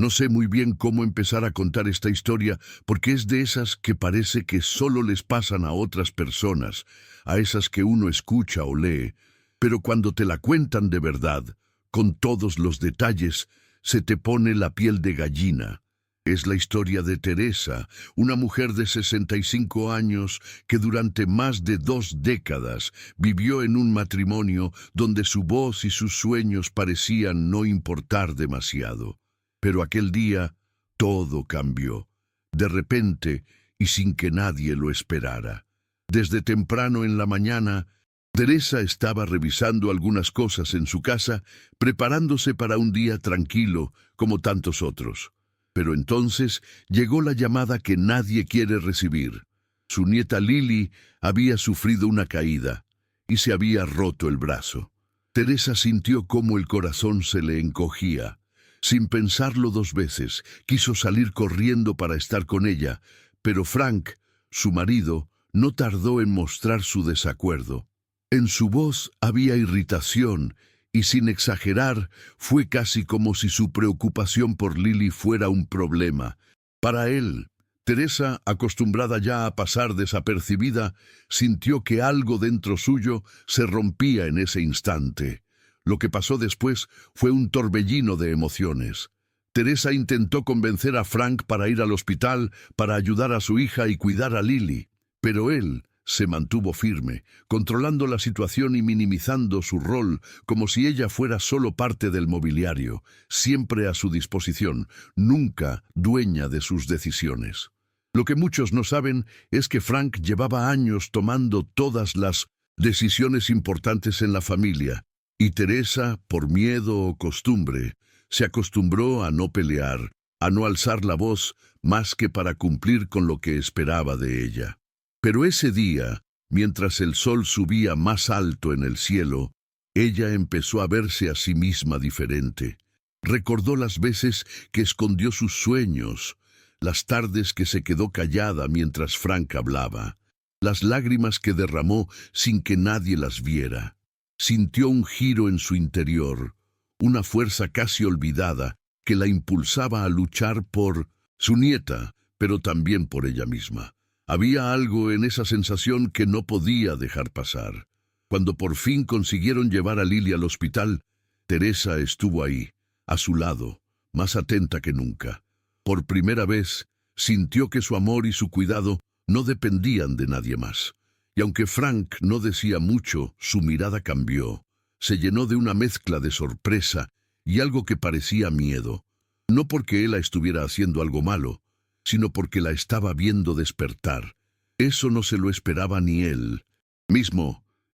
No sé muy bien cómo empezar a contar esta historia porque es de esas que parece que solo les pasan a otras personas, a esas que uno escucha o lee, pero cuando te la cuentan de verdad, con todos los detalles, se te pone la piel de gallina. Es la historia de Teresa, una mujer de 65 años que durante más de 2 décadas vivió en un matrimonio donde su voz y sus sueños parecían no importar demasiado. Pero aquel día todo cambió, de repente y sin que nadie lo esperara. Desde temprano en la mañana, Teresa estaba revisando algunas cosas en su casa, preparándose para un día tranquilo como tantos otros. Pero entonces llegó la llamada que nadie quiere recibir. Su nieta Lily había sufrido una caída y se había roto el brazo. Teresa sintió cómo el corazón se le encogía. Sin pensarlo 2 veces, quiso salir corriendo para estar con ella, pero Frank, su marido, no tardó en mostrar su desacuerdo. En su voz había irritación, y sin exagerar, fue casi como si su preocupación por Lily fuera un problema. Para él, Teresa, acostumbrada ya a pasar desapercibida, sintió que algo dentro suyo se rompía en ese instante. Lo que pasó después fue un torbellino de emociones. Teresa intentó convencer a Frank para ir al hospital, para ayudar a su hija y cuidar a Lily, pero él se mantuvo firme, controlando la situación y minimizando su rol como si ella fuera solo parte del mobiliario, siempre a su disposición, nunca dueña de sus decisiones. Lo que muchos no saben es que Frank llevaba años tomando todas las decisiones importantes en la familia, y Teresa, por miedo o costumbre, se acostumbró a no pelear, a no alzar la voz más que para cumplir con lo que esperaba de ella. Pero ese día, mientras el sol subía más alto en el cielo, ella empezó a verse a sí misma diferente. Recordó las veces que escondió sus sueños, las tardes que se quedó callada mientras Frank hablaba, las lágrimas que derramó sin que nadie las viera. Sintió un giro en su interior, una fuerza casi olvidada que la impulsaba a luchar por su nieta, pero también por ella misma. Había algo en esa sensación que no podía dejar pasar. Cuando por fin consiguieron llevar a Lily al hospital, Teresa estuvo ahí, a su lado, más atenta que nunca. Por primera vez, sintió que su amor y su cuidado no dependían de nadie más. Y aunque Frank no decía mucho, su mirada cambió. Se llenó de una mezcla de sorpresa y algo que parecía miedo. No porque él la estuviera haciendo algo malo, sino porque la estaba viendo despertar. Eso no se lo esperaba ni él.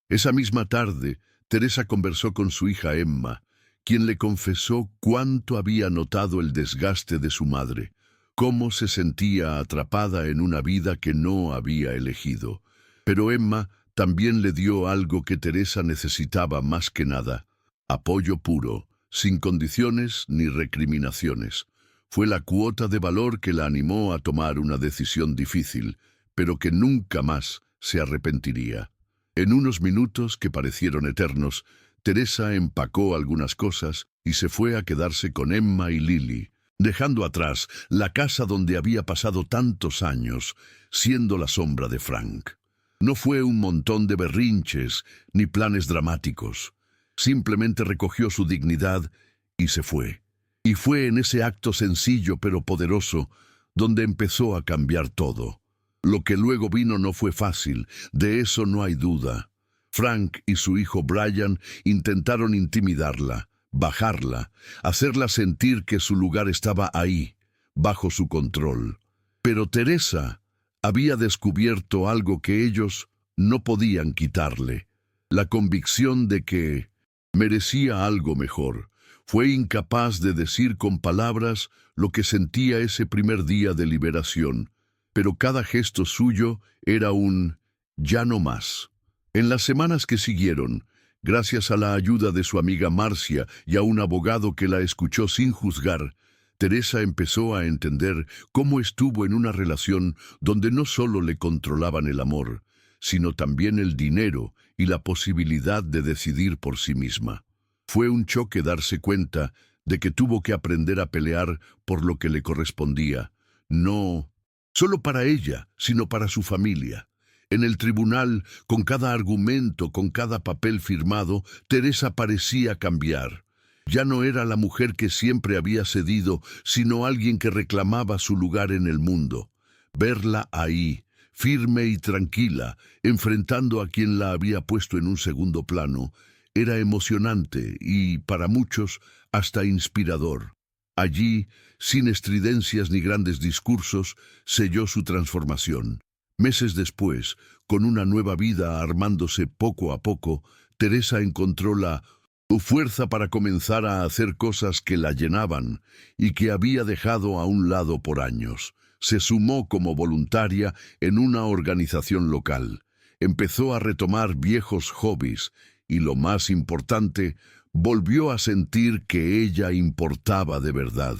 Esa misma tarde, Teresa conversó con su hija Emma, quien le confesó cuánto había notado el desgaste de su madre, cómo se sentía atrapada en una vida que no había elegido. Pero Emma también le dio algo que Teresa necesitaba más que nada: apoyo puro, sin condiciones ni recriminaciones. Fue la cuota de valor que la animó a tomar una decisión difícil, pero que nunca más se arrepentiría. En unos minutos que parecieron eternos, Teresa empacó algunas cosas y se fue a quedarse con Emma y Lily, dejando atrás la casa donde había pasado tantos años, siendo la sombra de Frank. No fue un montón de berrinches ni planes dramáticos. Simplemente recogió su dignidad y se fue. Y fue en ese acto sencillo pero poderoso donde empezó a cambiar todo. Lo que luego vino no fue fácil, de eso no hay duda. Frank y su hijo Brian intentaron intimidarla, bajarla, hacerla sentir que su lugar estaba ahí, bajo su control. Pero Teresa había descubierto algo que ellos no podían quitarle: la convicción de que merecía algo mejor. Fue incapaz de decir con palabras lo que sentía ese primer día de liberación, pero cada gesto suyo era un «ya no más». En las semanas que siguieron, gracias a la ayuda de su amiga Marcia y a un abogado que la escuchó sin juzgar, Teresa empezó a entender cómo estuvo en una relación donde no solo le controlaban el amor, sino también el dinero y la posibilidad de decidir por sí misma. Fue un choque darse cuenta de que tuvo que aprender a pelear por lo que le correspondía, no solo para ella, sino para su familia. En el tribunal, con cada argumento, con cada papel firmado, Teresa parecía cambiar. Ya no era la mujer que siempre había cedido, sino alguien que reclamaba su lugar en el mundo. Verla ahí, firme y tranquila, enfrentando a quien la había puesto en un segundo plano, era emocionante y, para muchos, hasta inspirador. Allí, sin estridencias ni grandes discursos, selló su transformación. Meses después, con una nueva vida armándose poco a poco, Teresa encontró la fuerza para comenzar a hacer cosas que la llenaban y que había dejado a un lado por años. Se sumó como voluntaria en una organización local. Empezó a retomar viejos hobbies y, lo más importante, volvió a sentir que ella importaba de verdad.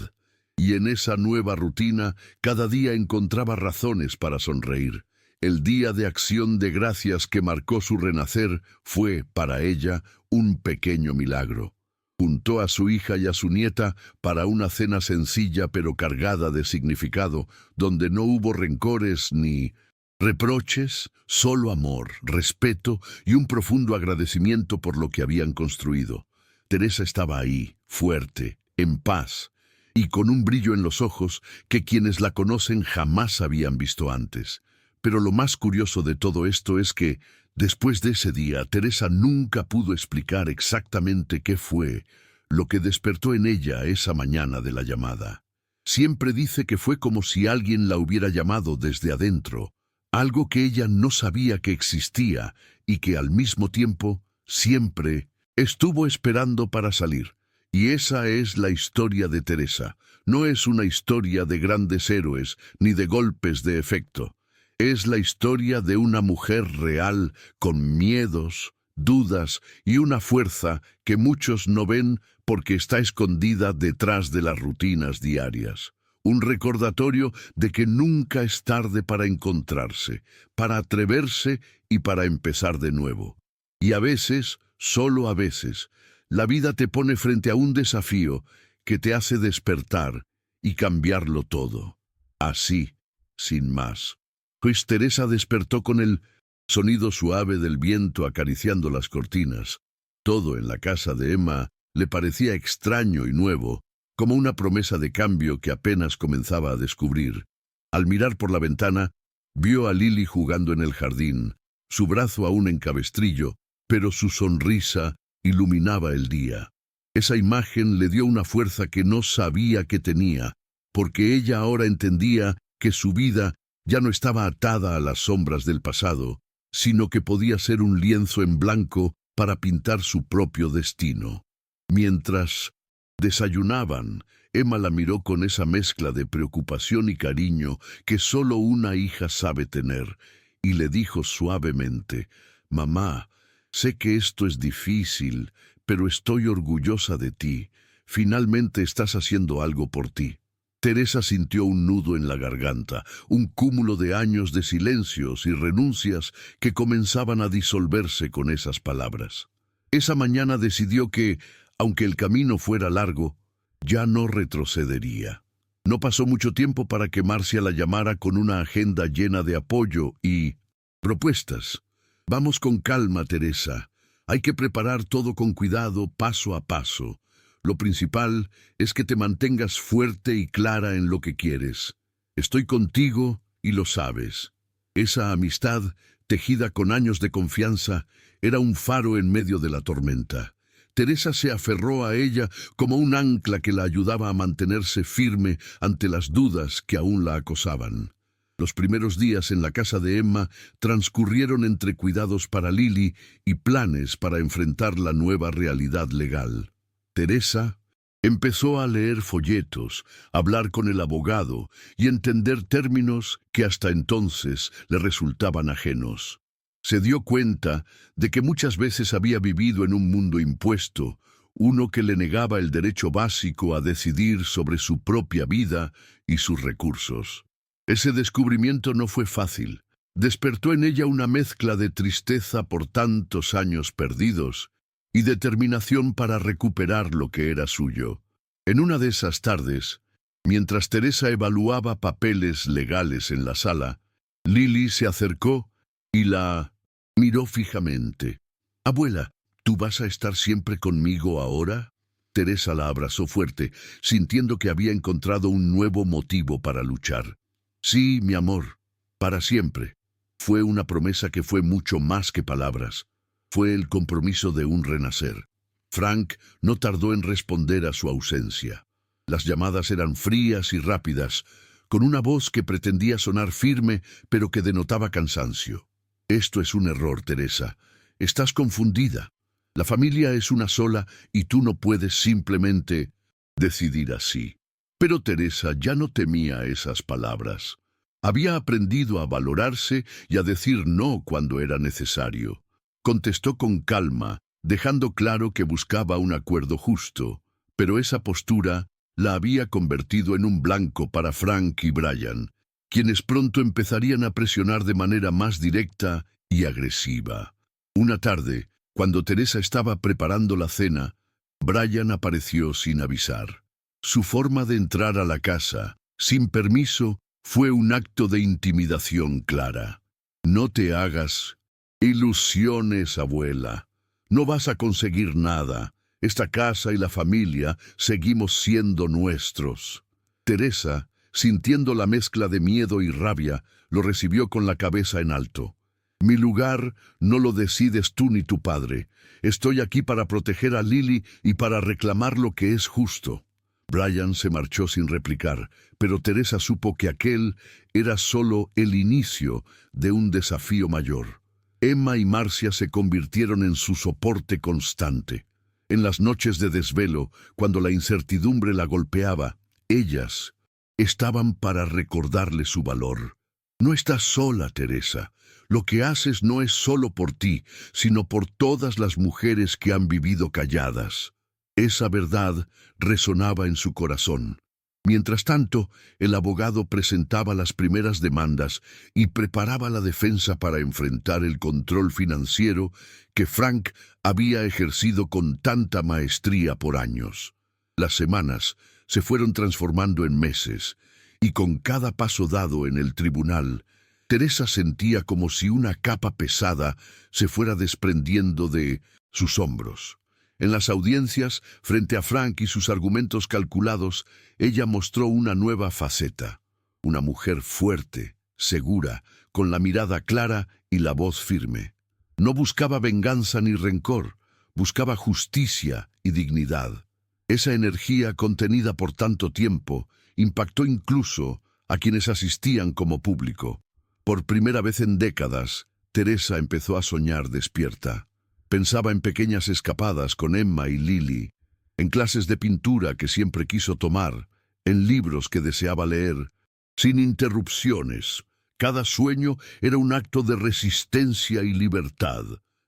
Y en esa nueva rutina, cada día encontraba razones para sonreír. El día de acción de gracias que marcó su renacer fue, para ella, un pequeño milagro. Juntó a su hija y a su nieta para una cena sencilla pero cargada de significado, donde no hubo rencores ni reproches, solo amor, respeto y un profundo agradecimiento por lo que habían construido. Teresa estaba ahí, fuerte, en paz, y con un brillo en los ojos que quienes la conocen jamás habían visto antes. Pero lo más curioso de todo esto es que, después de ese día, Teresa nunca pudo explicar exactamente qué fue lo que despertó en ella esa mañana de la llamada. Siempre dice que fue como si alguien la hubiera llamado desde adentro, algo que ella no sabía que existía y que al mismo tiempo siempre estuvo esperando para salir. Y esa es la historia de Teresa. No es una historia de grandes héroes ni de golpes de efecto. Es la historia de una mujer real, con miedos, dudas y una fuerza que muchos no ven porque está escondida detrás de las rutinas diarias. Un recordatorio de que nunca es tarde para encontrarse, para atreverse y para empezar de nuevo. Y a veces, solo a veces, la vida te pone frente a un desafío que te hace despertar y cambiarlo todo. Así, sin más. Pues Teresa despertó con el sonido suave del viento acariciando las cortinas. Todo en la casa de Emma le parecía extraño y nuevo, como una promesa de cambio que apenas comenzaba a descubrir. Al mirar por la ventana, vio a Lily jugando en el jardín, su brazo aún en cabestrillo, pero su sonrisa iluminaba el día. Esa imagen le dio una fuerza que no sabía que tenía, porque ella ahora entendía que su vida ya no estaba atada a las sombras del pasado, sino que podía ser un lienzo en blanco para pintar su propio destino. Mientras desayunaban, Emma la miró con esa mezcla de preocupación y cariño que solo una hija sabe tener, y le dijo suavemente: «Mamá, sé que esto es difícil, pero estoy orgullosa de ti. Finalmente estás haciendo algo por ti». Teresa sintió un nudo en la garganta, un cúmulo de años de silencios y renuncias que comenzaban a disolverse con esas palabras. Esa mañana decidió que, aunque el camino fuera largo, ya no retrocedería. No pasó mucho tiempo para que Marcia la llamara con una agenda llena de apoyo y propuestas. «Vamos con calma, Teresa. Hay que preparar todo con cuidado, paso a paso. Lo principal es que te mantengas fuerte y clara en lo que quieres. Estoy contigo y lo sabes». Esa amistad, tejida con años de confianza, era un faro en medio de la tormenta. Teresa se aferró a ella como un ancla que la ayudaba a mantenerse firme ante las dudas que aún la acosaban. Los primeros días en la casa de Emma transcurrieron entre cuidados para Lily y planes para enfrentar la nueva realidad legal. Teresa empezó a leer folletos, hablar con el abogado y entender términos que hasta entonces le resultaban ajenos. Se dio cuenta de que muchas veces había vivido en un mundo impuesto, uno que le negaba el derecho básico a decidir sobre su propia vida y sus recursos. Ese descubrimiento no fue fácil. Despertó en ella una mezcla de tristeza por tantos años perdidos y determinación para recuperar lo que era suyo. En una de esas tardes, mientras Teresa evaluaba papeles legales en la sala, Lily se acercó y la miró fijamente. «Abuela, ¿tú vas a estar siempre conmigo ahora?» Teresa la abrazó fuerte, sintiendo que había encontrado un nuevo motivo para luchar. «Sí, mi amor, para siempre». Fue una promesa que fue mucho más que palabras. Fue el compromiso de un renacer. Frank no tardó en responder a su ausencia. Las llamadas eran frías y rápidas, con una voz que pretendía sonar firme, pero que denotaba cansancio. «Esto es un error, Teresa. Estás confundida. La familia es una sola y tú no puedes simplemente decidir así». Pero Teresa ya no temía esas palabras. Había aprendido a valorarse y a decir no cuando era necesario. Contestó con calma, dejando claro que buscaba un acuerdo justo, pero esa postura la había convertido en un blanco para Frank y Brian, quienes pronto empezarían a presionar de manera más directa y agresiva. Una tarde, cuando Teresa estaba preparando la cena, Brian apareció sin avisar. Su forma de entrar a la casa, sin permiso, fue un acto de intimidación clara. «No te hagas ilusiones, abuela. No vas a conseguir nada. Esta casa y la familia seguimos siendo nuestros». Teresa, sintiendo la mezcla de miedo y rabia, lo recibió con la cabeza en alto. «Mi lugar no lo decides tú ni tu padre. Estoy aquí para proteger a Lily y para reclamar lo que es justo». Brian se marchó sin replicar, pero Teresa supo que aquel era solo el inicio de un desafío mayor. Emma y Marcia se convirtieron en su soporte constante. En las noches de desvelo, cuando la incertidumbre la golpeaba, ellas estaban para recordarle su valor. «No estás sola, Teresa. Lo que haces no es solo por ti, sino por todas las mujeres que han vivido calladas». Esa verdad resonaba en su corazón. Mientras tanto, el abogado presentaba las primeras demandas y preparaba la defensa para enfrentar el control financiero que Frank había ejercido con tanta maestría por años. Las semanas se fueron transformando en meses, y con cada paso dado en el tribunal, Teresa sentía como si una capa pesada se fuera desprendiendo de sus hombros. En las audiencias, frente a Frank y sus argumentos calculados, ella mostró una nueva faceta. Una mujer fuerte, segura, con la mirada clara y la voz firme. No buscaba venganza ni rencor, buscaba justicia y dignidad. Esa energía contenida por tanto tiempo impactó incluso a quienes asistían como público. Por primera vez en décadas, Teresa empezó a soñar despierta. Pensaba en pequeñas escapadas con Emma y Lily, en clases de pintura que siempre quiso tomar, en libros que deseaba leer, sin interrupciones. Cada sueño era un acto de resistencia y libertad.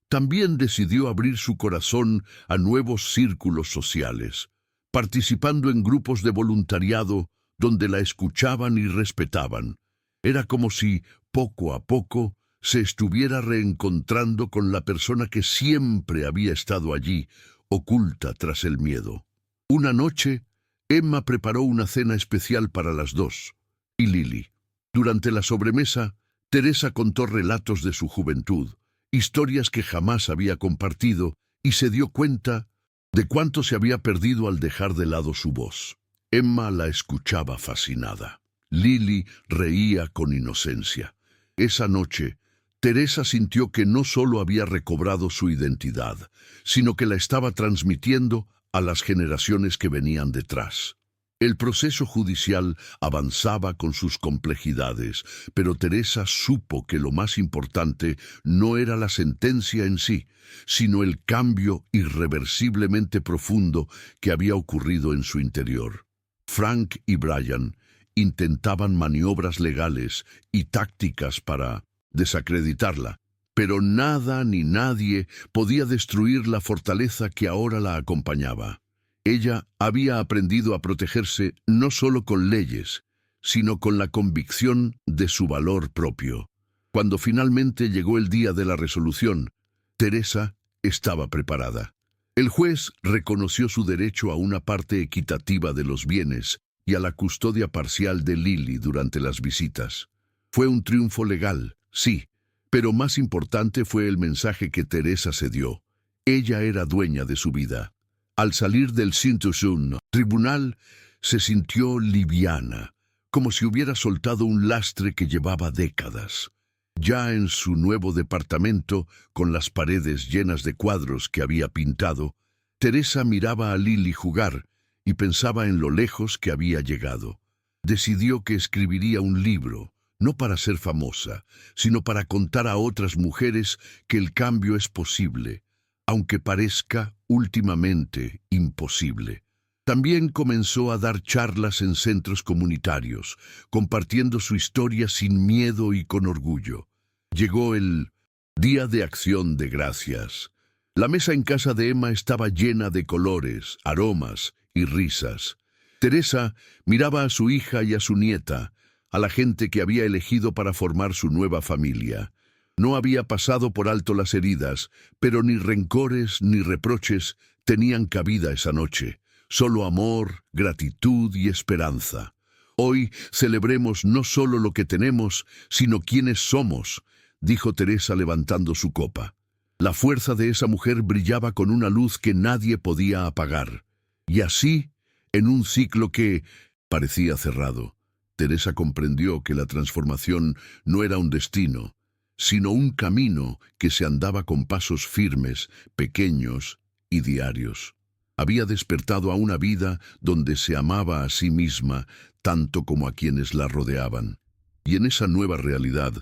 También decidió abrir su corazón a nuevos círculos sociales, participando en grupos de voluntariado donde la escuchaban y respetaban. Era como si, poco a poco, se estuviera reencontrando con la persona que siempre había estado allí, oculta tras el miedo. Una noche, Emma preparó una cena especial para las dos, y Lily. Durante la sobremesa, Teresa contó relatos de su juventud, historias que jamás había compartido, y se dio cuenta de cuánto se había perdido al dejar de lado su voz. Emma la escuchaba fascinada. Lily reía con inocencia. Esa noche, Teresa sintió que no solo había recobrado su identidad, sino que la estaba transmitiendo a las generaciones que venían detrás. El proceso judicial avanzaba con sus complejidades, pero Teresa supo que lo más importante no era la sentencia en sí, sino el cambio irreversiblemente profundo que había ocurrido en su interior. Frank y Brian intentaban maniobras legales y tácticas para desacreditarla, pero nada ni nadie podía destruir la fortaleza que ahora la acompañaba. Ella había aprendido a protegerse no solo con leyes, sino con la convicción de su valor propio. Cuando finalmente llegó el día de la resolución, Teresa estaba preparada. El juez reconoció su derecho a una parte equitativa de los bienes y a la custodia parcial de Lily durante las visitas. Fue un triunfo legal, sí, pero más importante fue el mensaje que Teresa se dio. Ella era dueña de su vida. Al salir del Sintusun tribunal, se sintió liviana, como si hubiera soltado un lastre que llevaba décadas. Ya en su nuevo departamento, con las paredes llenas de cuadros que había pintado, Teresa miraba a Lily jugar y pensaba en lo lejos que había llegado. Decidió que escribiría un libro, no para ser famosa, sino para contar a otras mujeres que el cambio es posible, aunque parezca últimamente imposible. También comenzó a dar charlas en centros comunitarios, compartiendo su historia sin miedo y con orgullo. Llegó el Día de Acción de Gracias. La mesa en casa de Emma estaba llena de colores, aromas y risas. Teresa miraba a su hija y a su nieta, a la gente que había elegido para formar su nueva familia. No había pasado por alto las heridas, pero ni rencores ni reproches tenían cabida esa noche. Solo amor, gratitud y esperanza. Hoy celebremos no solo lo que tenemos, sino quiénes somos, dijo Teresa levantando su copa. La fuerza de esa mujer brillaba con una luz que nadie podía apagar. Y así, en un ciclo que parecía cerrado, Teresa comprendió que la transformación no era un destino, sino un camino que se andaba con pasos firmes, pequeños y diarios. Había despertado a una vida donde se amaba a sí misma tanto como a quienes la rodeaban. Y en esa nueva realidad,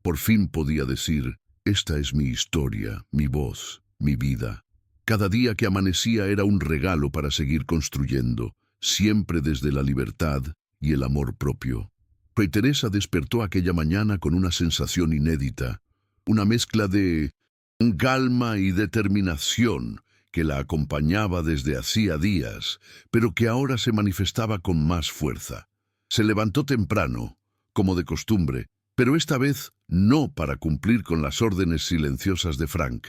por fin podía decir: esta es mi historia, mi voz, mi vida. Cada día que amanecía era un regalo para seguir construyendo, siempre desde la libertad y el amor propio. Fray Teresa despertó aquella mañana con una sensación inédita, una mezcla de calma y determinación que la acompañaba desde hacía días, pero que ahora se manifestaba con más fuerza. Se levantó temprano, como de costumbre, pero esta vez no para cumplir con las órdenes silenciosas de Frank,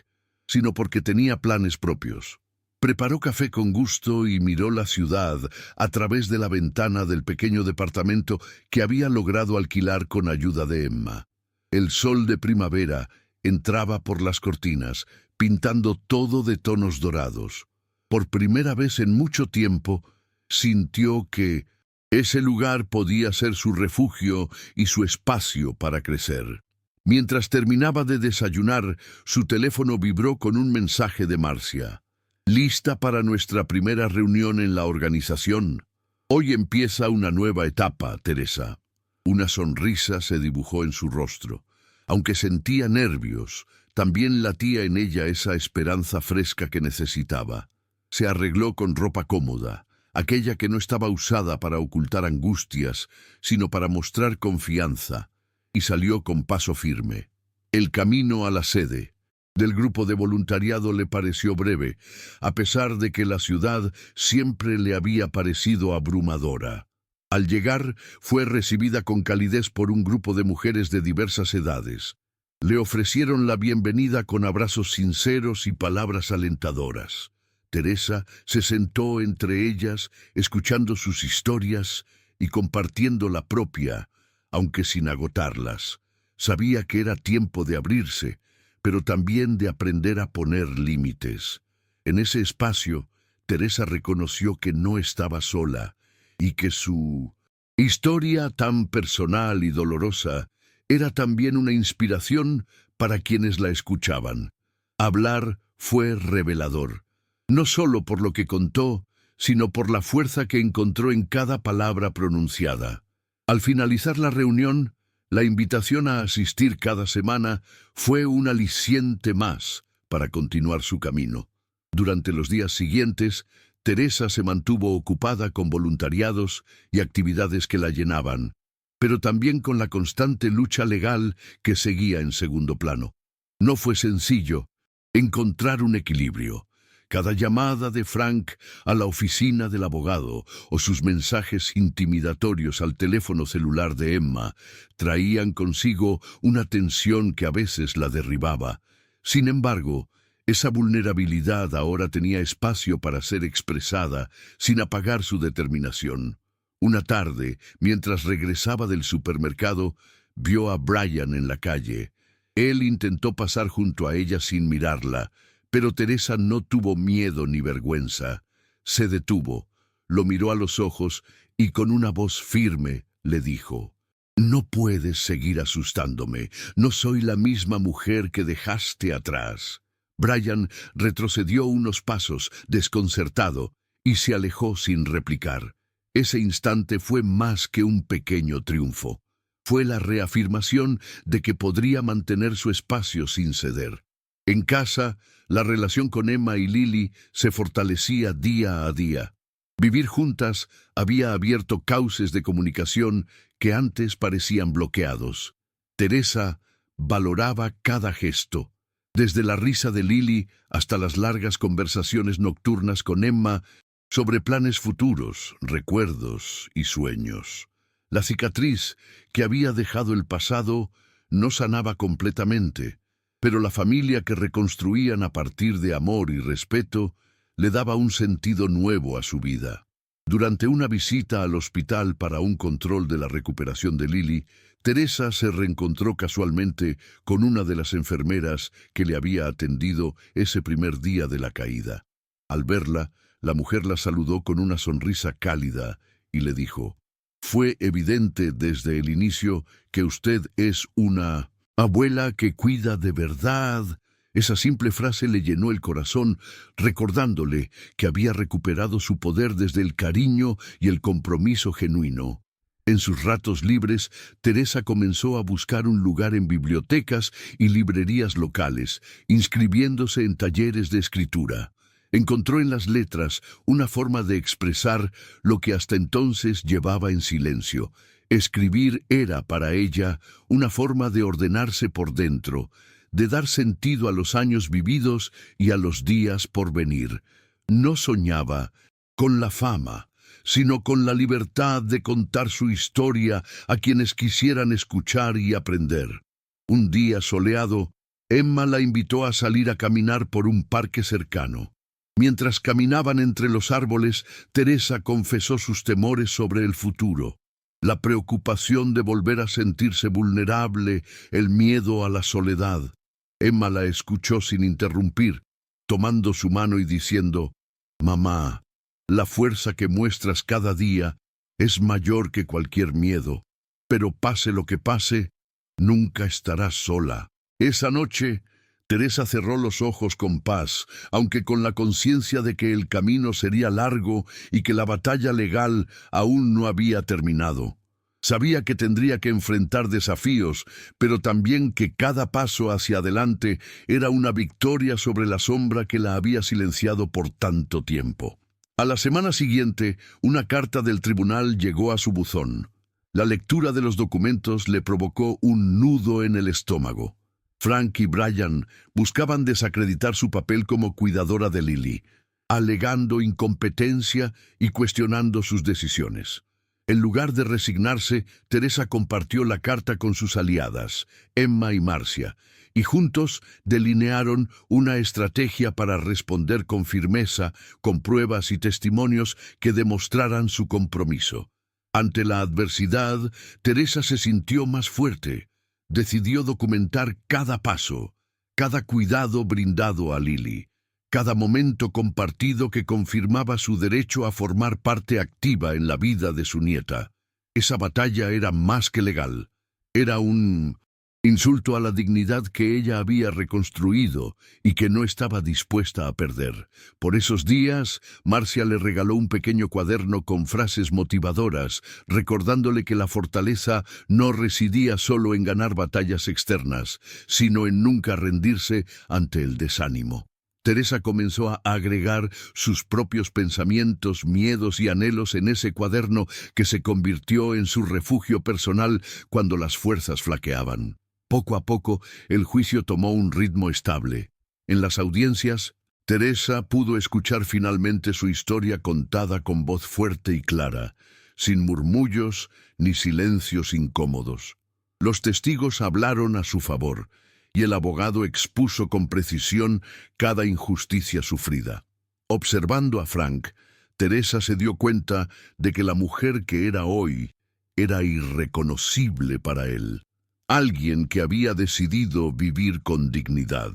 sino porque tenía planes propios. Preparó café con gusto y miró la ciudad a través de la ventana del pequeño departamento que había logrado alquilar con ayuda de Emma. El sol de primavera entraba por las cortinas, pintando todo de tonos dorados. Por primera vez en mucho tiempo, sintió que ese lugar podía ser su refugio y su espacio para crecer. Mientras terminaba de desayunar, su teléfono vibró con un mensaje de Marcia. ¿Lista para nuestra primera reunión en la organización? Hoy empieza una nueva etapa, Teresa. Una sonrisa se dibujó en su rostro. Aunque sentía nervios, también latía en ella esa esperanza fresca que necesitaba. Se arregló con ropa cómoda, aquella que no estaba usada para ocultar angustias, sino para mostrar confianza, y salió con paso firme. El camino a la sede del grupo de voluntariado le pareció breve, a pesar de que la ciudad siempre le había parecido abrumadora. Al llegar, fue recibida con calidez por un grupo de mujeres de diversas edades. Le ofrecieron la bienvenida con abrazos sinceros y palabras alentadoras. Teresa se sentó entre ellas, escuchando sus historias y compartiendo la propia, aunque sin agotarlas. Sabía que era tiempo de abrirse, pero también de aprender a poner límites. En ese espacio, Teresa reconoció que no estaba sola y que su historia tan personal y dolorosa era también una inspiración para quienes la escuchaban. Hablar fue revelador, no solo por lo que contó, sino por la fuerza que encontró en cada palabra pronunciada. Al finalizar la reunión, la invitación a asistir cada semana fue un aliciente más para continuar su camino. Durante los días siguientes, Teresa se mantuvo ocupada con voluntariados y actividades que la llenaban, pero también con la constante lucha legal que seguía en segundo plano. No fue sencillo encontrar un equilibrio. Cada llamada de Frank a la oficina del abogado o sus mensajes intimidatorios al teléfono celular de Emma traían consigo una tensión que a veces la derribaba. Sin embargo, Esa vulnerabilidad ahora tenía espacio para ser expresada sin apagar su determinación. Una tarde, mientras regresaba del supermercado, vio a Brian en la calle. Él intentó pasar junto a ella sin mirarla, pero Teresa no tuvo miedo ni vergüenza. Se detuvo, lo miró a los ojos y con una voz firme le dijo: «No puedes seguir asustándome. No soy la misma mujer que dejaste atrás». Brian retrocedió unos pasos, desconcertado, y se alejó sin replicar. Ese instante fue más que un pequeño triunfo. Fue la reafirmación de que podría mantener su espacio sin ceder. En casa, la relación con Emma y Lily se fortalecía día a día. Vivir juntas había abierto cauces de comunicación que antes parecían bloqueados. Teresa valoraba cada gesto, desde la risa de Lily hasta las largas conversaciones nocturnas con Emma sobre planes futuros, recuerdos y sueños. La cicatriz que había dejado el pasado no sanaba completamente, pero la familia que reconstruían a partir de amor y respeto le daba un sentido nuevo a su vida. Durante una visita al hospital para un control de la recuperación de Lily, Teresa se reencontró casualmente con una de las enfermeras que le había atendido ese primer día de la caída. Al verla, la mujer la saludó con una sonrisa cálida y le dijo: «Fue evidente desde el inicio que usted es una abuela que cuida de verdad». Esa simple frase le llenó el corazón, recordándole que había recuperado su poder desde el cariño y el compromiso genuino. En sus ratos libres, Teresa comenzó a buscar un lugar en bibliotecas y librerías locales, inscribiéndose en talleres de escritura. Encontró en las letras una forma de expresar lo que hasta entonces llevaba en silencio. Escribir era para ella una forma de ordenarse por dentro, de dar sentido a los años vividos y a los días por venir. No soñaba con la fama, sino con la libertad de contar su historia a quienes quisieran escuchar y aprender. Un día soleado, Emma la invitó a salir a caminar por un parque cercano. Mientras caminaban entre los árboles, Teresa confesó sus temores sobre el futuro. La preocupación de volver a sentirse vulnerable, el miedo a la soledad. Emma la escuchó sin interrumpir, tomando su mano y diciendo: «Mamá, la fuerza que muestras cada día es mayor que cualquier miedo, pero pase lo que pase, nunca estarás sola». Esa noche, Teresa cerró los ojos con paz, aunque con la conciencia de que el camino sería largo y que la batalla legal aún no había terminado. Sabía que tendría que enfrentar desafíos, pero también que cada paso hacia adelante era una victoria sobre la sombra que la había silenciado por tanto tiempo. A la semana siguiente, una carta del tribunal llegó a su buzón. La lectura de los documentos le provocó un nudo en el estómago. Frank y Brian buscaban desacreditar su papel como cuidadora de Lily, alegando incompetencia y cuestionando sus decisiones. En lugar de resignarse, Teresa compartió la carta con sus aliadas, Emma y Marcia, y juntos delinearon una estrategia para responder con firmeza, con pruebas y testimonios que demostraran su compromiso. Ante la adversidad, Teresa se sintió más fuerte. Decidió documentar cada paso, cada cuidado brindado a Lily, cada momento compartido que confirmaba su derecho a formar parte activa en la vida de su nieta. Esa batalla era más que legal. Era un insulto a la dignidad que ella había reconstruido y que no estaba dispuesta a perder. Por esos días, Marcia le regaló un pequeño cuaderno con frases motivadoras, recordándole que la fortaleza no residía solo en ganar batallas externas, sino en nunca rendirse ante el desánimo. Teresa comenzó a agregar sus propios pensamientos, miedos y anhelos en ese cuaderno que se convirtió en su refugio personal cuando las fuerzas flaqueaban. Poco a poco, el juicio tomó un ritmo estable. En las audiencias, Teresa pudo escuchar finalmente su historia contada con voz fuerte y clara, sin murmullos ni silencios incómodos. Los testigos hablaron a su favor, y el abogado expuso con precisión cada injusticia sufrida. Observando a Frank, Teresa se dio cuenta de que la mujer que era hoy era irreconocible para él. Alguien que había decidido vivir con dignidad.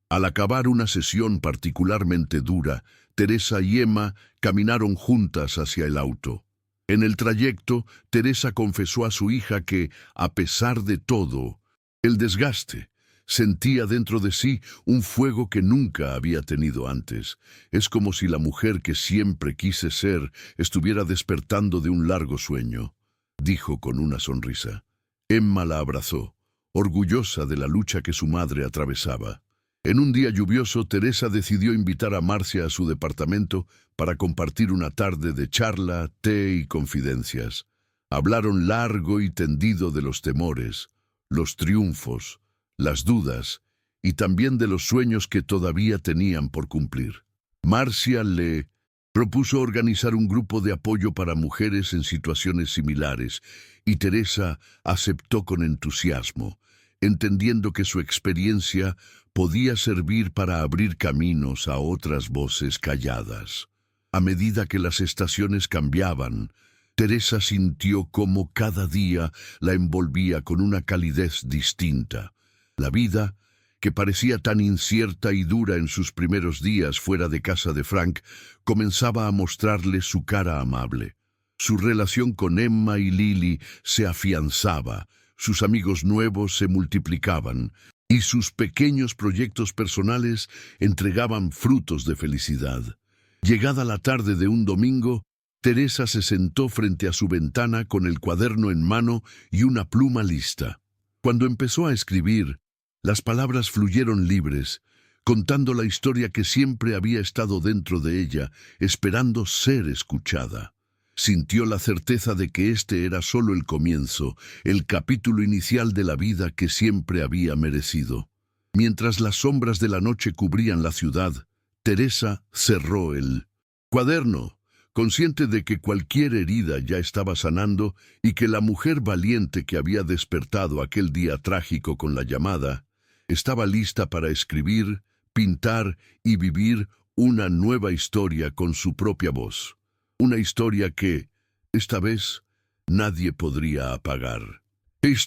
Al acabar una sesión particularmente dura, Teresa y Emma caminaron juntas hacia el auto. En el trayecto, Teresa confesó a su hija que, a pesar de todo, el desgaste, sentía dentro de sí un fuego que nunca había tenido antes. Es como si la mujer que siempre quise ser estuviera despertando de un largo sueño, dijo con una sonrisa. Emma la abrazó, orgullosa de la lucha que su madre atravesaba. En un día lluvioso, Teresa decidió invitar a Marcia a su departamento para compartir una tarde de charla, té y confidencias. Hablaron largo y tendido de los temores, los triunfos, las dudas y también de los sueños que todavía tenían por cumplir. Marcia le propuso organizar un grupo de apoyo para mujeres en situaciones similares y Teresa aceptó con entusiasmo, entendiendo que su experiencia podía servir para abrir caminos a otras voces calladas. A medida que las estaciones cambiaban, Teresa sintió cómo cada día la envolvía con una calidez distinta. La vida, que parecía tan incierta y dura en sus primeros días fuera de casa de Frank, comenzaba a mostrarle su cara amable. Su relación con Emma y Lily se afianzaba, sus amigos nuevos se multiplicaban, y sus pequeños proyectos personales entregaban frutos de felicidad. Llegada la tarde de un domingo, Teresa se sentó frente a su ventana con el cuaderno en mano y una pluma lista. Cuando empezó a escribir, las palabras fluyeron libres, contando la historia que siempre había estado dentro de ella, esperando ser escuchada. Sintió la certeza de que este era solo el comienzo, el capítulo inicial de la vida que siempre había merecido. Mientras las sombras de la noche cubrían la ciudad, Teresa cerró el cuaderno, consciente de que cualquier herida ya estaba sanando y que la mujer valiente que había despertado aquel día trágico con la llamada, estaba lista para escribir, pintar y vivir una nueva historia con su propia voz. Una historia que, esta vez, nadie podría apagar.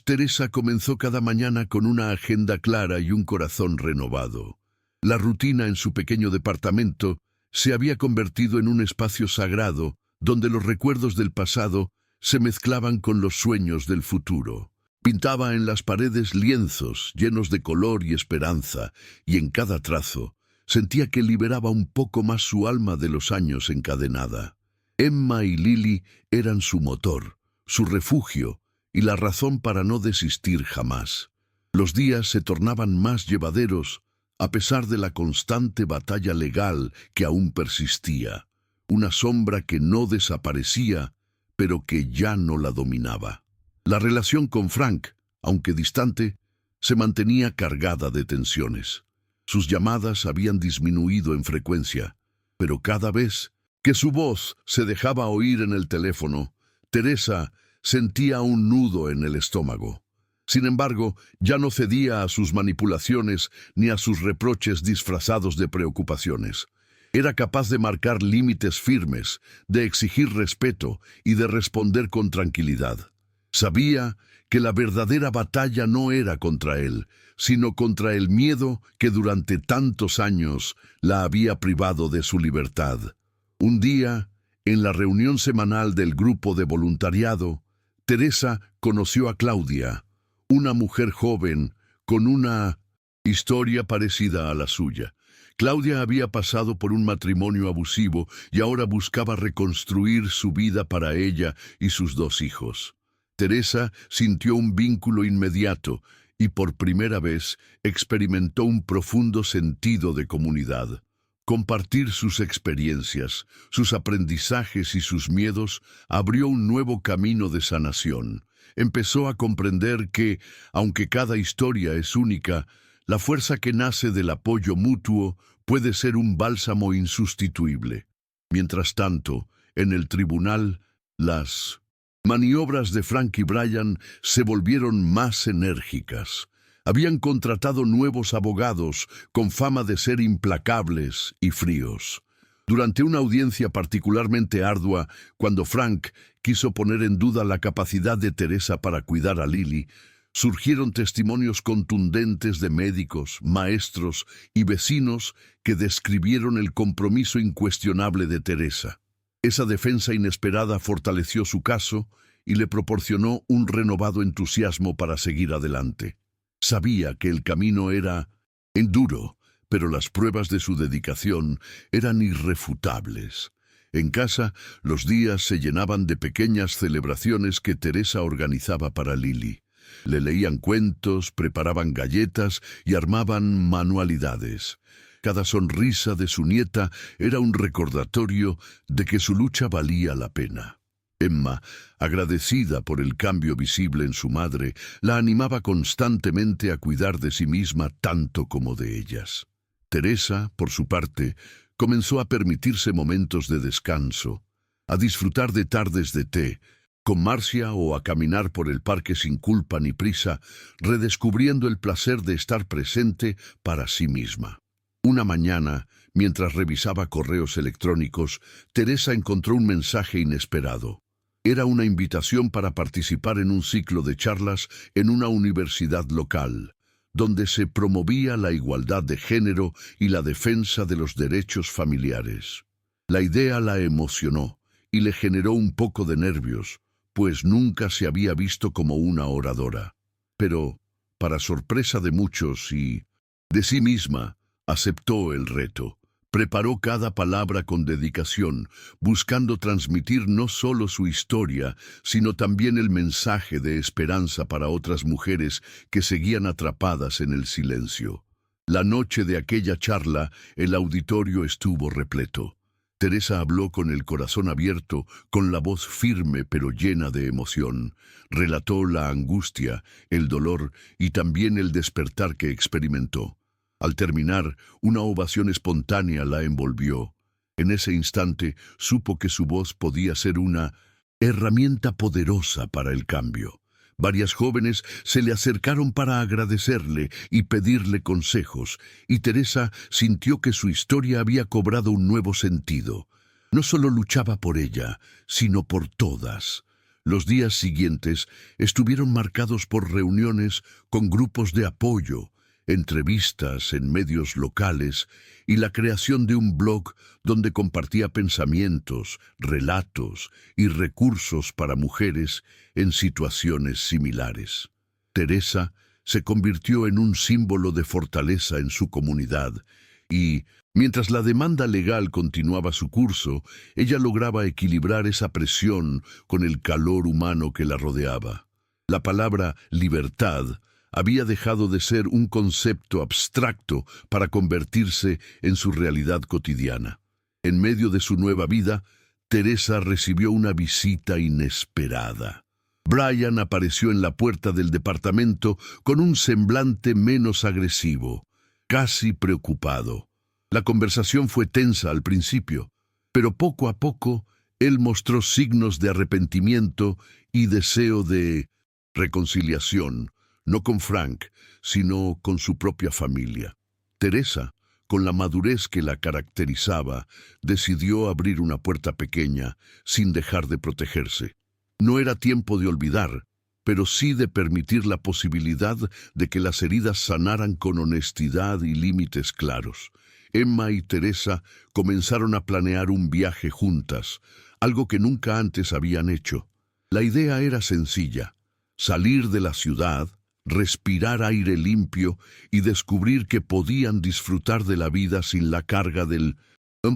Teresa comenzó cada mañana con una agenda clara y un corazón renovado. La rutina en su pequeño departamento se había convertido en un espacio sagrado donde los recuerdos del pasado se mezclaban con los sueños del futuro. Pintaba en las paredes lienzos llenos de color y esperanza, y en cada trazo sentía que liberaba un poco más su alma de los años encadenada. Emma y Lily eran su motor, su refugio y la razón para no desistir jamás. Los días se tornaban más llevaderos a pesar de la constante batalla legal que aún persistía, una sombra que no desaparecía, pero que ya no la dominaba. La relación con Frank, aunque distante, se mantenía cargada de tensiones. Sus llamadas habían disminuido en frecuencia, pero cada vez que su voz se dejaba oír en el teléfono, Teresa sentía un nudo en el estómago. Sin embargo, ya no cedía a sus manipulaciones ni a sus reproches disfrazados de preocupaciones. Era capaz de marcar límites firmes, de exigir respeto y de responder con tranquilidad. Sabía que la verdadera batalla no era contra él, sino contra el miedo que durante tantos años la había privado de su libertad. Un día, en la reunión semanal del grupo de voluntariado, Teresa conoció a Claudia, una mujer joven con una historia parecida a la suya. Claudia había pasado por un matrimonio abusivo y ahora buscaba reconstruir su vida para ella y sus dos hijos. Teresa sintió un vínculo inmediato y por primera vez experimentó un profundo sentido de comunidad. Compartir sus experiencias, sus aprendizajes y sus miedos abrió un nuevo camino de sanación. Empezó a comprender que, aunque cada historia es única, la fuerza que nace del apoyo mutuo puede ser un bálsamo insustituible. Mientras tanto, en el tribunal, las maniobras de Frank y Brian se volvieron más enérgicas. Habían contratado nuevos abogados con fama de ser implacables y fríos. Durante una audiencia particularmente ardua, cuando Frank quiso poner en duda la capacidad de Teresa para cuidar a Lily, surgieron testimonios contundentes de médicos, maestros y vecinos que describieron el compromiso incuestionable de Teresa. Esa defensa inesperada fortaleció su caso y le proporcionó un renovado entusiasmo para seguir adelante. Sabía que el camino era duro, pero las pruebas de su dedicación eran irrefutables. En casa, los días se llenaban de pequeñas celebraciones que Teresa organizaba para Lily. Le leían cuentos, preparaban galletas y armaban manualidades. Cada sonrisa de su nieta era un recordatorio de que su lucha valía la pena. Emma, agradecida por el cambio visible en su madre, la animaba constantemente a cuidar de sí misma tanto como de ellas. Teresa, por su parte, comenzó a permitirse momentos de descanso, a disfrutar de tardes de té, con Marcia o a caminar por el parque sin culpa ni prisa, redescubriendo el placer de estar presente para sí misma. Una mañana, mientras revisaba correos electrónicos, Teresa encontró un mensaje inesperado. Era una invitación para participar en un ciclo de charlas en una universidad local, donde se promovía la igualdad de género y la defensa de los derechos familiares. La idea la emocionó y le generó un poco de nervios, pues nunca se había visto como una oradora. Pero, para sorpresa de muchos y de sí misma, aceptó el reto. Preparó cada palabra con dedicación, buscando transmitir no solo su historia, sino también el mensaje de esperanza para otras mujeres que seguían atrapadas en el silencio. La noche de aquella charla, el auditorio estuvo repleto. Teresa habló con el corazón abierto, con la voz firme pero llena de emoción. Relató la angustia, el dolor y también el despertar que experimentó. Al terminar, una ovación espontánea la envolvió. En ese instante supo que su voz podía ser una herramienta poderosa para el cambio. Varias jóvenes se le acercaron para agradecerle y pedirle consejos, y Teresa sintió que su historia había cobrado un nuevo sentido. No solo luchaba por ella, sino por todas. Los días siguientes estuvieron marcados por reuniones con grupos de apoyo, entrevistas en medios locales y la creación de un blog donde compartía pensamientos, relatos y recursos para mujeres en situaciones similares. Teresa se convirtió en un símbolo de fortaleza en su comunidad y, mientras la demanda legal continuaba su curso, ella lograba equilibrar esa presión con el calor humano que la rodeaba. La palabra libertad había dejado de ser un concepto abstracto para convertirse en su realidad cotidiana. En medio de su nueva vida, Teresa recibió una visita inesperada. Brian apareció en la puerta del departamento con un semblante menos agresivo, casi preocupado. La conversación fue tensa al principio, pero poco a poco él mostró signos de arrepentimiento y deseo de reconciliación, no con Frank, sino con su propia familia. Teresa, con la madurez que la caracterizaba, decidió abrir una puerta pequeña, sin dejar de protegerse. No era tiempo de olvidar, pero sí de permitir la posibilidad de que las heridas sanaran con honestidad y límites claros. Emma y Teresa comenzaron a planear un viaje juntas, algo que nunca antes habían hecho. La idea era sencilla: salir de la ciudad, respirar aire limpio y descubrir que podían disfrutar de la vida sin la carga del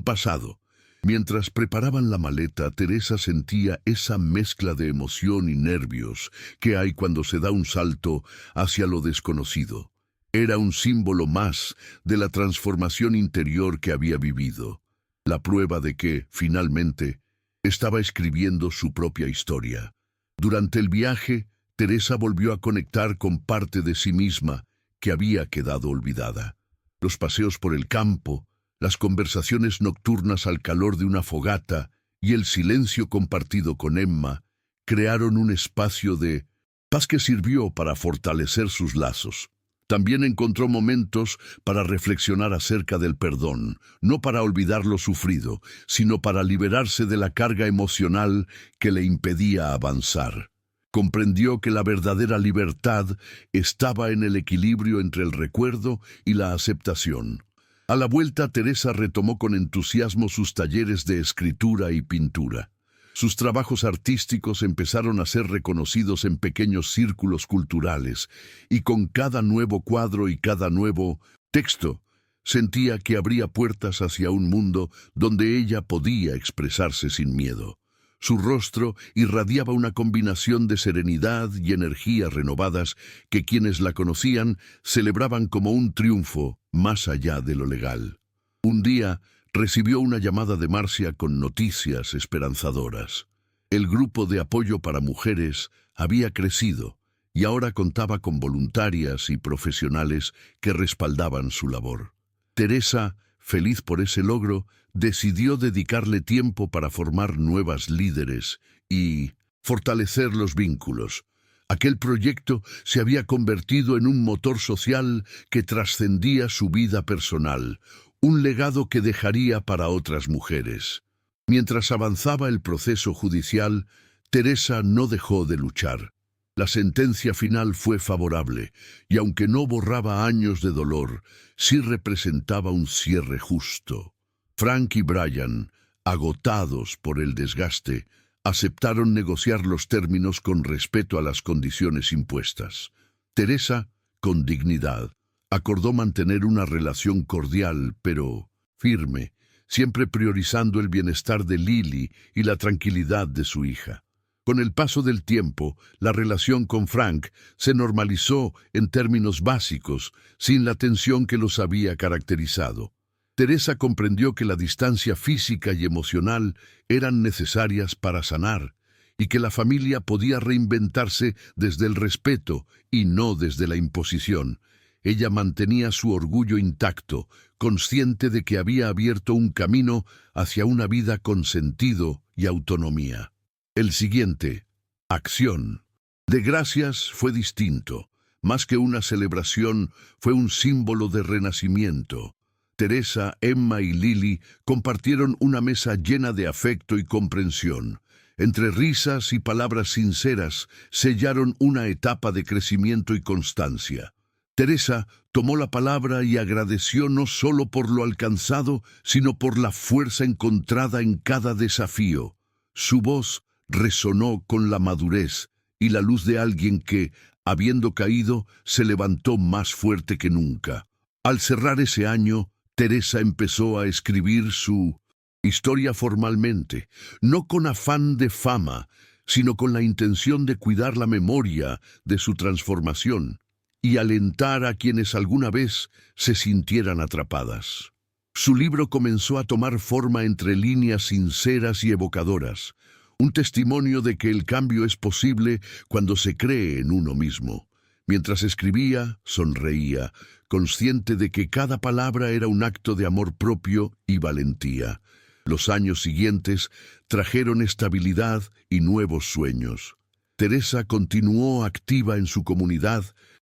pasado. Mientras preparaban la maleta, Teresa sentía esa mezcla de emoción y nervios que hay cuando se da un salto hacia lo desconocido. Era un símbolo más de la transformación interior que había vivido, la prueba de que, finalmente, estaba escribiendo su propia historia. Durante el viaje, Teresa volvió a conectar con parte de sí misma que había quedado olvidada. Los paseos por el campo, las conversaciones nocturnas al calor de una fogata y el silencio compartido con Emma crearon un espacio de paz que sirvió para fortalecer sus lazos. También encontró momentos para reflexionar acerca del perdón, no para olvidar lo sufrido, sino para liberarse de la carga emocional que le impedía avanzar. Comprendió que la verdadera libertad estaba en el equilibrio entre el recuerdo y la aceptación. A la vuelta, Teresa retomó con entusiasmo sus talleres de escritura y pintura. Sus trabajos artísticos empezaron a ser reconocidos en pequeños círculos culturales, y con cada nuevo cuadro y cada nuevo texto, sentía que abría puertas hacia un mundo donde ella podía expresarse sin miedo. Su rostro irradiaba una combinación de serenidad y energías renovadas que quienes la conocían celebraban como un triunfo más allá de lo legal. Un día, recibió una llamada de Marcia con noticias esperanzadoras. El grupo de apoyo para mujeres había crecido y ahora contaba con voluntarias y profesionales que respaldaban su labor. Teresa, feliz por ese logro, decidió dedicarle tiempo para formar nuevas líderes y fortalecer los vínculos. Aquel proyecto se había convertido en un motor social que trascendía su vida personal, un legado que dejaría para otras mujeres. Mientras avanzaba el proceso judicial, Teresa no dejó de luchar. La sentencia final fue favorable, y aunque no borraba años de dolor, sí representaba un cierre justo. Frank y Brian, agotados por el desgaste, aceptaron negociar los términos con respeto a las condiciones impuestas. Teresa, con dignidad, acordó mantener una relación cordial, pero firme, siempre priorizando el bienestar de Lily y la tranquilidad de su hija. Con el paso del tiempo, la relación con Frank se normalizó en términos básicos, sin la tensión que los había caracterizado. Teresa comprendió que la distancia física y emocional eran necesarias para sanar, y que la familia podía reinventarse desde el respeto y no desde la imposición. Ella mantenía su orgullo intacto, consciente de que había abierto un camino hacia una vida con sentido y autonomía. El siguiente, Acción de Gracias, fue distinto. Más que una celebración, fue un símbolo de renacimiento. Teresa, Emma y Lily compartieron una mesa llena de afecto y comprensión. Entre risas y palabras sinceras, sellaron una etapa de crecimiento y constancia. Teresa tomó la palabra y agradeció no solo por lo alcanzado, sino por la fuerza encontrada en cada desafío. Su voz resonó con la madurez y la luz de alguien que, habiendo caído, se levantó más fuerte que nunca. Al cerrar ese año, Teresa empezó a escribir su historia formalmente, no con afán de fama, sino con la intención de cuidar la memoria de su transformación y alentar a quienes alguna vez se sintieran atrapadas. Su libro comenzó a tomar forma entre líneas sinceras y evocadoras, un testimonio de que el cambio es posible cuando se cree en uno mismo. Mientras escribía, sonreía, consciente de que cada palabra era un acto de amor propio y valentía. Los años siguientes trajeron estabilidad y nuevos sueños. Teresa continuó activa en su comunidad,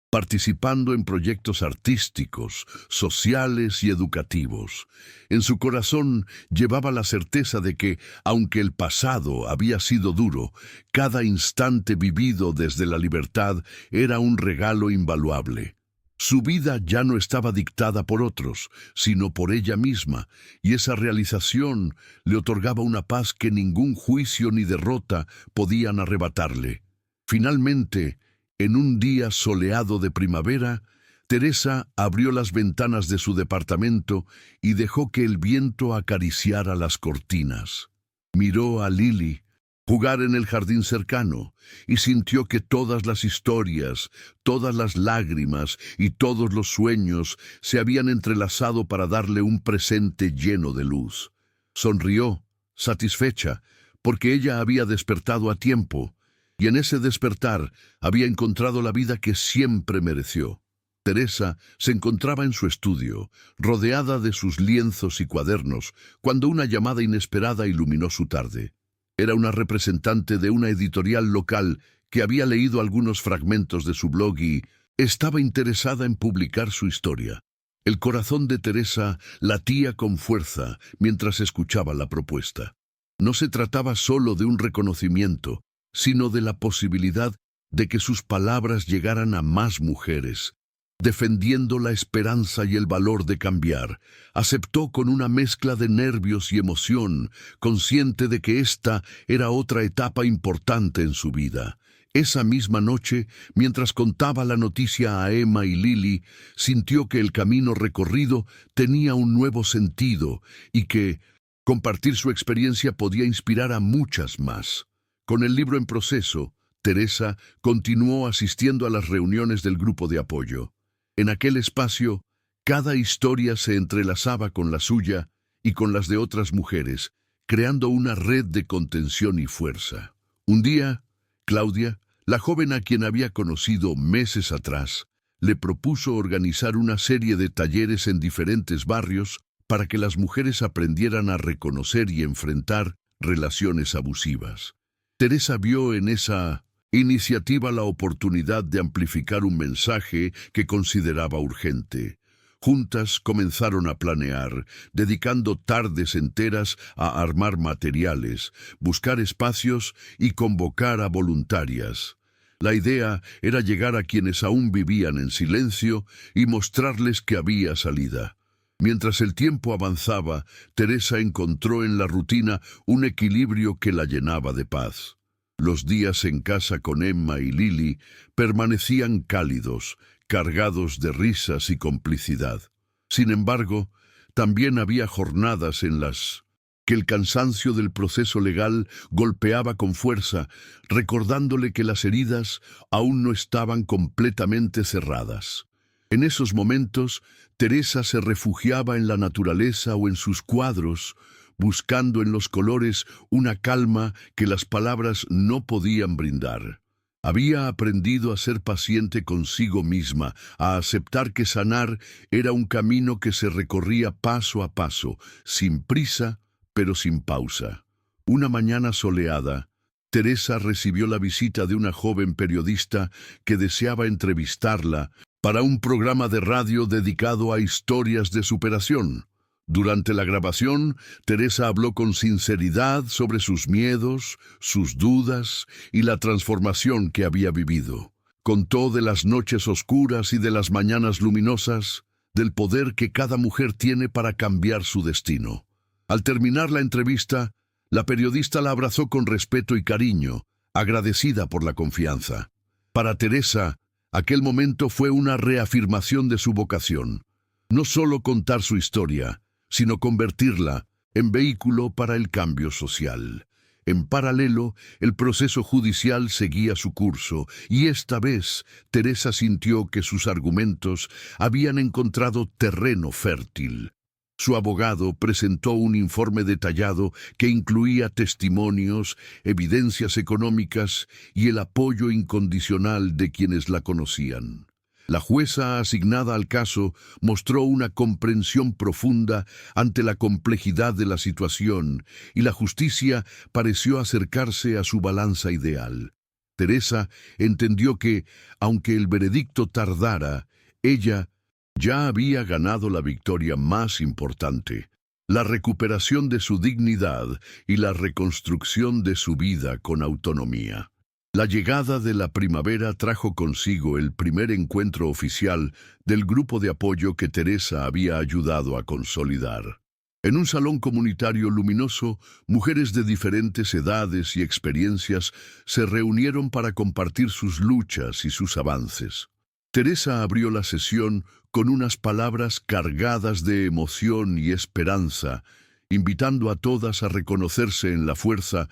participando en proyectos artísticos, sociales y educativos. En su corazón llevaba la certeza de que, aunque el pasado había sido duro, cada instante vivido desde la libertad era un regalo invaluable. Su vida ya no estaba dictada por otros, sino por ella misma, y esa realización le otorgaba una paz que ningún juicio ni derrota podían arrebatarle. Finalmente, en un día soleado de primavera, Teresa abrió las ventanas de su departamento y dejó que el viento acariciara las cortinas. Miró a Lily jugar en el jardín cercano y sintió que todas las historias, todas las lágrimas y todos los sueños se habían entrelazado para darle un presente lleno de luz. Sonrió, satisfecha, porque ella había despertado a tiempo, y en ese despertar había encontrado la vida que siempre mereció. Teresa se encontraba en su estudio, rodeada de sus lienzos y cuadernos, cuando una llamada inesperada iluminó su tarde. Era una representante de una editorial local que había leído algunos fragmentos de su blog y estaba interesada en publicar su historia. El corazón de Teresa latía con fuerza mientras escuchaba la propuesta. No se trataba solo de un reconocimiento, sino de la posibilidad de que sus palabras llegaran a más mujeres. Defendiendo la esperanza y el valor de cambiar, aceptó con una mezcla de nervios y emoción, consciente de que esta era otra etapa importante en su vida. Esa misma noche, mientras contaba la noticia a Emma y Lily, sintió que el camino recorrido tenía un nuevo sentido y que compartir su experiencia podía inspirar a muchas más. Con el libro en proceso, Teresa continuó asistiendo a las reuniones del grupo de apoyo. En aquel espacio, cada historia se entrelazaba con la suya y con las de otras mujeres, creando una red de contención y fuerza. Un día, Claudia, la joven a quien había conocido meses atrás, le propuso organizar una serie de talleres en diferentes barrios para que las mujeres aprendieran a reconocer y enfrentar relaciones abusivas. Teresa vio en esa iniciativa la oportunidad de amplificar un mensaje que consideraba urgente. Juntas comenzaron a planear, dedicando tardes enteras a armar materiales, buscar espacios y convocar a voluntarias. La idea era llegar a quienes aún vivían en silencio y mostrarles que había salida. Mientras el tiempo avanzaba, Teresa encontró en la rutina un equilibrio que la llenaba de paz. Los días en casa con Emma y Lily permanecían cálidos, cargados de risas y complicidad. Sin embargo, también había jornadas en las que el cansancio del proceso legal golpeaba con fuerza, recordándole que las heridas aún no estaban completamente cerradas. En esos momentos, Teresa se refugiaba en la naturaleza o en sus cuadros, buscando en los colores una calma que las palabras no podían brindar. Había aprendido a ser paciente consigo misma, a aceptar que sanar era un camino que se recorría paso a paso, sin prisa, pero sin pausa. Una mañana soleada, Teresa recibió la visita de una joven periodista que deseaba entrevistarla para un programa de radio dedicado a historias de superación. Durante la grabación, Teresa habló con sinceridad sobre sus miedos, sus dudas y la transformación que había vivido. Contó de las noches oscuras y de las mañanas luminosas, del poder que cada mujer tiene para cambiar su destino. Al terminar la entrevista, la periodista la abrazó con respeto y cariño, agradecida por la confianza. Para Teresa, aquel momento fue una reafirmación de su vocación. No solo contar su historia, sino convertirla en vehículo para el cambio social. En paralelo, el proceso judicial seguía su curso, y esta vez Teresa sintió que sus argumentos habían encontrado terreno fértil. Su abogado presentó un informe detallado que incluía testimonios, evidencias económicas y el apoyo incondicional de quienes la conocían. La jueza asignada al caso mostró una comprensión profunda ante la complejidad de la situación y la justicia pareció acercarse a su balanza ideal. Teresa entendió que, aunque el veredicto tardara, ella ya había ganado la victoria más importante, la recuperación de su dignidad y la reconstrucción de su vida con autonomía. La llegada de la primavera trajo consigo el primer encuentro oficial del grupo de apoyo que Teresa había ayudado a consolidar. En un salón comunitario luminoso, mujeres de diferentes edades y experiencias se reunieron para compartir sus luchas y sus avances. Teresa abrió la sesión con unas palabras cargadas de emoción y esperanza, invitando a todas a reconocerse en la fuerza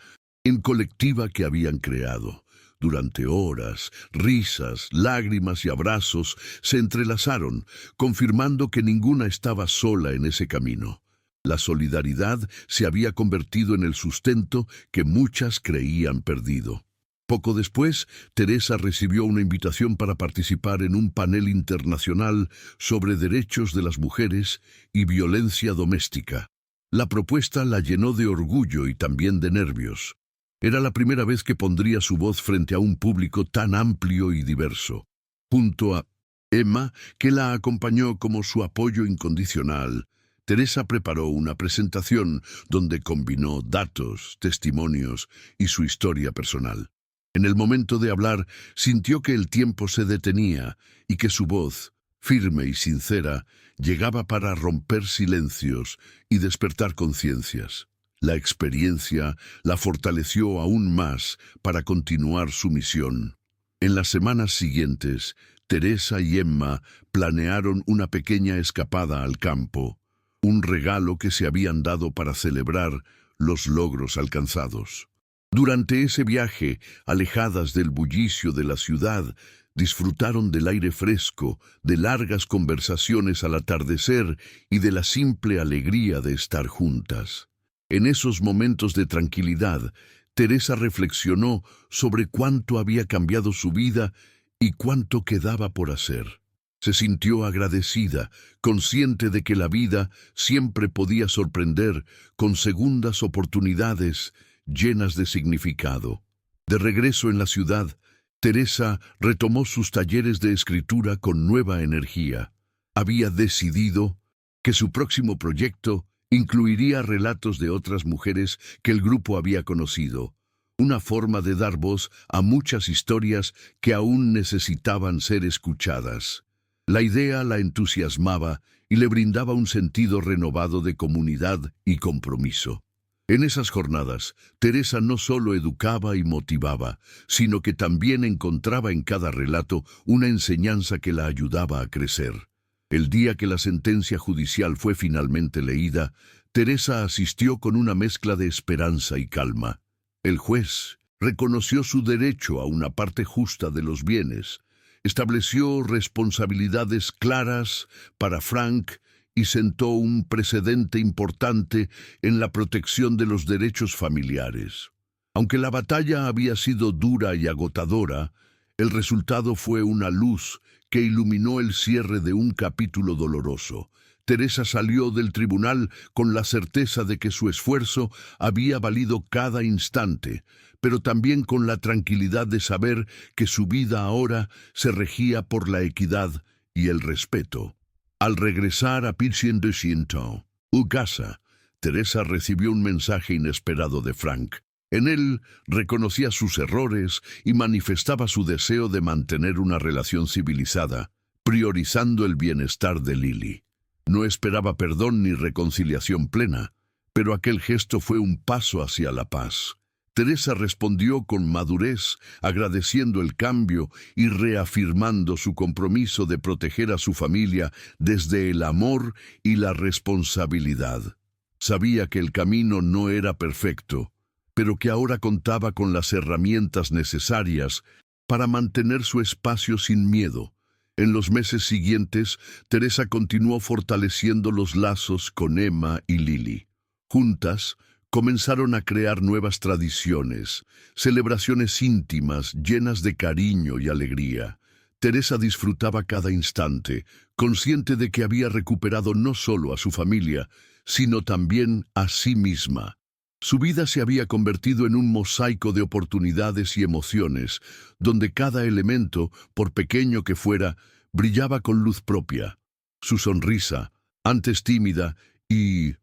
colectiva que habían creado. Durante horas, risas, lágrimas y abrazos se entrelazaron, confirmando que ninguna estaba sola en ese camino. La solidaridad se había convertido en el sustento que muchas creían perdido. Poco después, Teresa recibió una invitación para participar en un panel internacional sobre derechos de las mujeres y violencia doméstica. La propuesta la llenó de orgullo y también de nervios. Era la primera vez que pondría su voz frente a un público tan amplio y diverso. Junto a Emma, que la acompañó como su apoyo incondicional, Teresa preparó una presentación donde combinó datos, testimonios y su historia personal. En el momento de hablar, sintió que el tiempo se detenía y que su voz, firme y sincera, llegaba para romper silencios y despertar conciencias. La experiencia la fortaleció aún más para continuar su misión. En las semanas siguientes, Teresa y Emma planearon una pequeña escapada al campo, un regalo que se habían dado para celebrar los logros alcanzados. Durante ese viaje, alejadas del bullicio de la ciudad, disfrutaron del aire fresco, de largas conversaciones al atardecer y de la simple alegría de estar juntas. En esos momentos de tranquilidad, Teresa reflexionó sobre cuánto había cambiado su vida y cuánto quedaba por hacer. Se sintió agradecida, consciente de que la vida siempre podía sorprender con segundas oportunidades llenas de significado. De regreso en la ciudad, Teresa retomó sus talleres de escritura con nueva energía. Había decidido que su próximo proyecto incluiría relatos de otras mujeres que el grupo había conocido, una forma de dar voz a muchas historias que aún necesitaban ser escuchadas. La idea la entusiasmaba y le brindaba un sentido renovado de comunidad y compromiso. En esas jornadas, Teresa no solo educaba y motivaba, sino que también encontraba en cada relato una enseñanza que la ayudaba a crecer. El día que la sentencia judicial fue finalmente leída, Teresa asistió con una mezcla de esperanza y calma. El juez reconoció su derecho a una parte justa de los bienes, estableció responsabilidades claras para Frank y sentó un precedente importante en la protección de los derechos familiares. Aunque la batalla había sido dura y agotadora, el resultado fue una luz que iluminó el cierre de un capítulo doloroso. Teresa salió del tribunal con la certeza de que su esfuerzo había valido cada instante, pero también con la tranquilidad de saber que su vida ahora se regía por la equidad y el respeto. Al regresar a Pichien-de-Chinton, casa, Teresa recibió un mensaje inesperado de Frank. En él reconocía sus errores y manifestaba su deseo de mantener una relación civilizada, priorizando el bienestar de Lily. No esperaba perdón ni reconciliación plena, pero aquel gesto fue un paso hacia la paz. Teresa respondió con madurez, agradeciendo el cambio y reafirmando su compromiso de proteger a su familia desde el amor y la responsabilidad. Sabía que el camino no era perfecto, pero que ahora contaba con las herramientas necesarias para mantener su espacio sin miedo. En los meses siguientes, Teresa continuó fortaleciendo los lazos con Emma y Lily. Juntas, comenzaron a crear nuevas tradiciones, celebraciones íntimas llenas de cariño y alegría. Teresa disfrutaba cada instante, consciente de que había recuperado no solo a su familia, sino también a sí misma. Su vida se había convertido en un mosaico de oportunidades y emociones, donde cada elemento, por pequeño que fuera, brillaba con luz propia. Su sonrisa, antes tímida y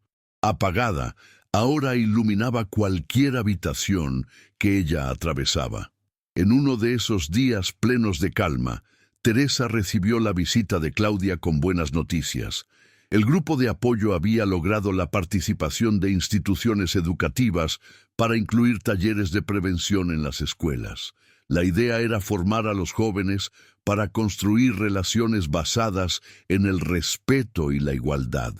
apagada, ahora iluminaba cualquier habitación que ella atravesaba. En uno de esos días plenos de calma, Teresa recibió la visita de Claudia con buenas noticias. El grupo de apoyo había logrado la participación de instituciones educativas para incluir talleres de prevención en las escuelas. La idea era formar a los jóvenes para construir relaciones basadas en el respeto y la igualdad.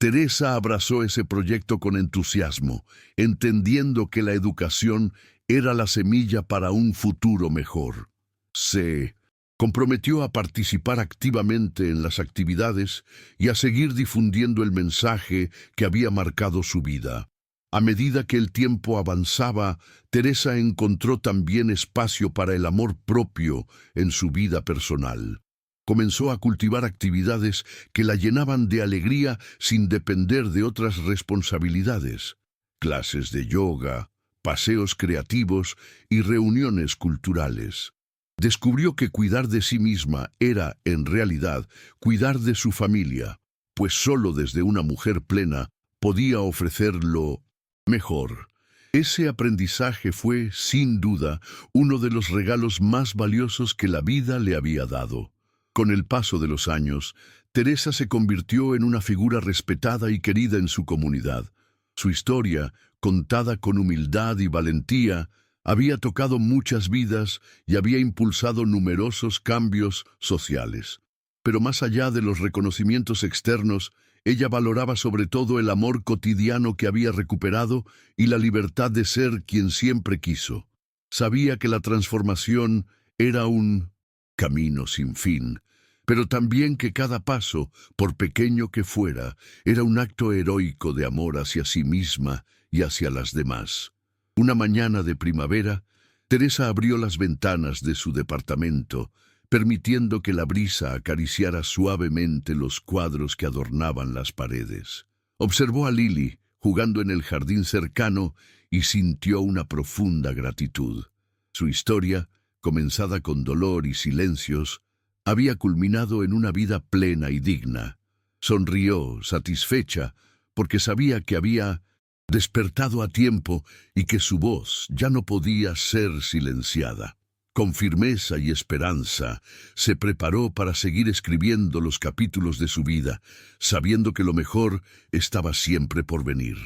Teresa abrazó ese proyecto con entusiasmo, entendiendo que la educación era la semilla para un futuro mejor. Se comprometió a participar activamente en las actividades y a seguir difundiendo el mensaje que había marcado su vida. A medida que el tiempo avanzaba, Teresa encontró también espacio para el amor propio en su vida personal. Comenzó a cultivar actividades que la llenaban de alegría sin depender de otras responsabilidades. Clases de yoga, paseos creativos y reuniones culturales. Descubrió que cuidar de sí misma era, en realidad, cuidar de su familia, pues solo desde una mujer plena podía ofrecer lo mejor. Ese aprendizaje fue, sin duda, uno de los regalos más valiosos que la vida le había dado. Con el paso de los años, Teresa se convirtió en una figura respetada y querida en su comunidad. Su historia, contada con humildad y valentía, había tocado muchas vidas y había impulsado numerosos cambios sociales. Pero más allá de los reconocimientos externos, ella valoraba sobre todo el amor cotidiano que había recuperado y la libertad de ser quien siempre quiso. Sabía que la transformación era un camino sin fin, pero también que cada paso, por pequeño que fuera, era un acto heroico de amor hacia sí misma y hacia las demás. Una mañana de primavera, Teresa abrió las ventanas de su departamento, permitiendo que la brisa acariciara suavemente los cuadros que adornaban las paredes. Observó a Lily jugando en el jardín cercano y sintió una profunda gratitud. Su historia, comenzada con dolor y silencios, había culminado en una vida plena y digna. Sonrió, satisfecha, porque sabía que había despertado a tiempo y que su voz ya no podía ser silenciada. Con firmeza y esperanza, se preparó para seguir escribiendo los capítulos de su vida, sabiendo que lo mejor estaba siempre por venir.